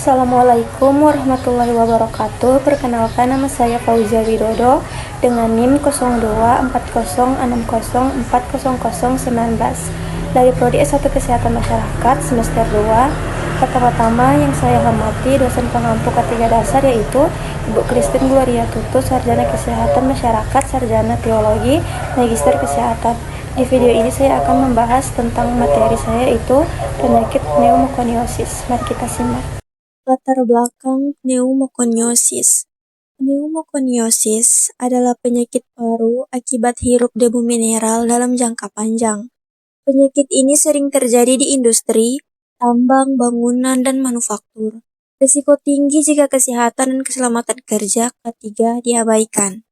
Assalamualaikum warahmatullahi wabarakatuh. Perkenalkan, nama saya Fauzia Widodo dengan NIM 0240604019 dari Prodi S1 Kesehatan Masyarakat semester 2. Pertama-tama yang saya hormati dosen pengampu K3 dasar yaitu Ibu Christine Gloria Tutu, Sarjana Kesehatan Masyarakat, Sarjana Teologi, Magister Kesehatan. Di video ini saya akan membahas tentang materi saya yaitu penyakit pneumokoniosis. Mari kita simak. Latar belakang pneumokoniosis. Pneumokoniosis adalah penyakit paru akibat hirup debu mineral dalam jangka panjang. Penyakit ini sering terjadi di industri, tambang, bangunan, dan manufaktur. Risiko tinggi jika kesehatan dan keselamatan kerja K3 diabaikan.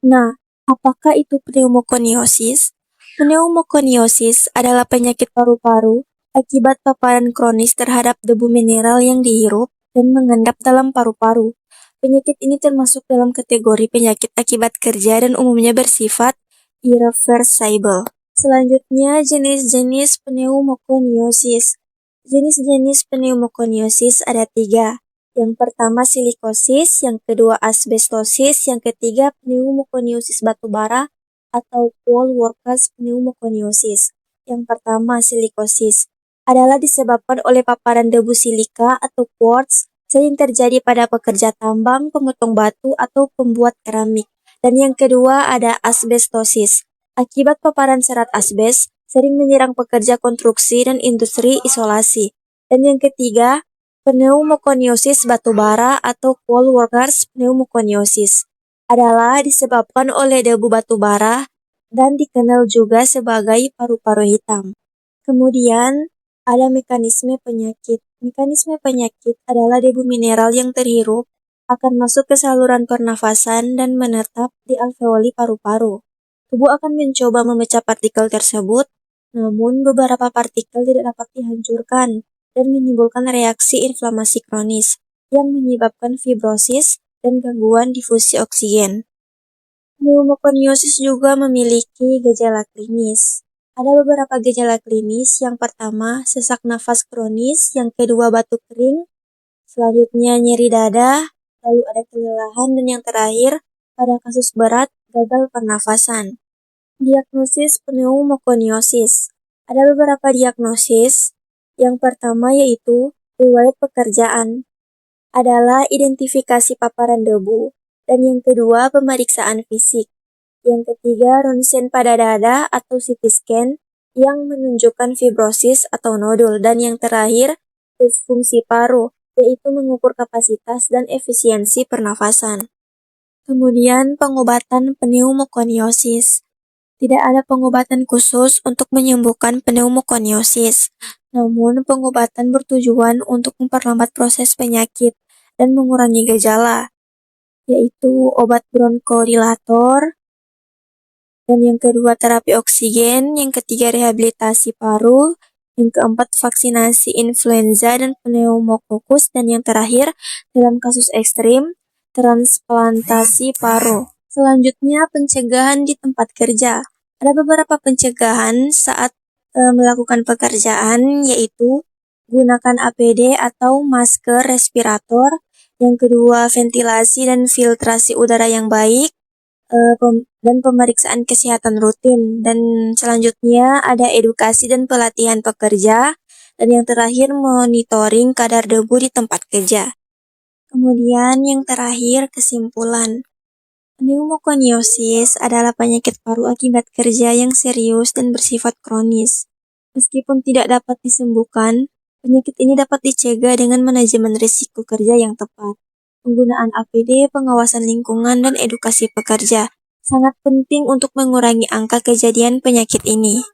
Nah, apakah itu pneumokoniosis? Pneumokoniosis adalah penyakit paru-paru akibat paparan kronis terhadap debu mineral yang dihirup dan mengendap dalam paru-paru. Penyakit ini termasuk dalam kategori penyakit akibat kerja dan umumnya bersifat irreversible. Selanjutnya, jenis-jenis pneumokoniosis. Jenis-jenis pneumokoniosis ada 3. Yang pertama silikosis, yang kedua asbestosis, yang ketiga pneumokoniosis batubara atau coal workers pneumokoniosis. Yang pertama silikosis adalah disebabkan oleh paparan debu silika atau quartz sering terjadi pada pekerja tambang, pemotong batu, atau pembuat keramik. Dan yang kedua ada asbestosis. Akibat paparan serat asbes sering menyerang pekerja konstruksi dan industri isolasi. Dan yang ketiga, pneumokoniosis batubara atau coal workers pneumokoniosis adalah disebabkan oleh debu batubara dan dikenal juga sebagai paru-paru hitam. Kemudian, ada mekanisme penyakit. Mekanisme penyakit adalah debu mineral yang terhirup akan masuk ke saluran pernafasan dan menetap di alveoli paru-paru. Tubuh akan mencoba memecah partikel tersebut, namun beberapa partikel tidak dapat dihancurkan dan menimbulkan reaksi inflamasi kronis yang menyebabkan fibrosis dan gangguan difusi oksigen. Pneumokoniosis juga memiliki gejala klinis. Ada beberapa gejala klinis. Yang pertama, sesak nafas kronis, yang kedua batuk kering, selanjutnya nyeri dada, lalu ada kelelahan, dan yang terakhir, pada kasus berat, gagal pernafasan. Diagnosis pneumokoniosis. Ada beberapa diagnosis. Yang pertama yaitu riwayat pekerjaan, adalah identifikasi paparan debu, dan yang kedua pemeriksaan fisik. Yang ketiga ronsen pada dada atau CT scan yang menunjukkan fibrosis atau nodul, dan yang terakhir disfungsi paru, yaitu mengukur kapasitas dan efisiensi pernafasan. Kemudian pengobatan pneumokoniosis. Tidak ada pengobatan khusus untuk menyembuhkan pneumokoniosis. Namun, pengobatan bertujuan untuk memperlambat proses penyakit dan mengurangi gejala, yaitu obat bronkodilator, dan yang kedua terapi oksigen, yang ketiga rehabilitasi paru, yang keempat vaksinasi influenza dan pneumokokus, dan yang terakhir, dalam kasus ekstrim, transplantasi paru. Selanjutnya, pencegahan di tempat kerja. Ada beberapa pencegahan saat melakukan pekerjaan, yaitu gunakan APD atau masker respirator, yang kedua ventilasi dan filtrasi udara yang baik, dan pemeriksaan kesehatan rutin. Dan selanjutnya ada edukasi dan pelatihan pekerja, dan yang terakhir monitoring kadar debu di tempat kerja. Kemudian yang terakhir kesimpulan. Pneumokoniosis adalah penyakit paru akibat kerja yang serius dan bersifat kronis. Meskipun tidak dapat disembuhkan, penyakit ini dapat dicegah dengan manajemen risiko kerja yang tepat, penggunaan APD, pengawasan lingkungan, dan edukasi pekerja. Sangat penting untuk mengurangi angka kejadian penyakit ini.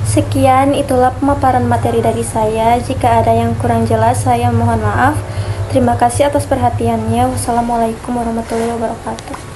Sekian, itulah pemaparan materi dari saya. Jika ada yang kurang jelas, saya mohon maaf. Terima kasih atas perhatiannya. Wassalamualaikum warahmatullahi wabarakatuh.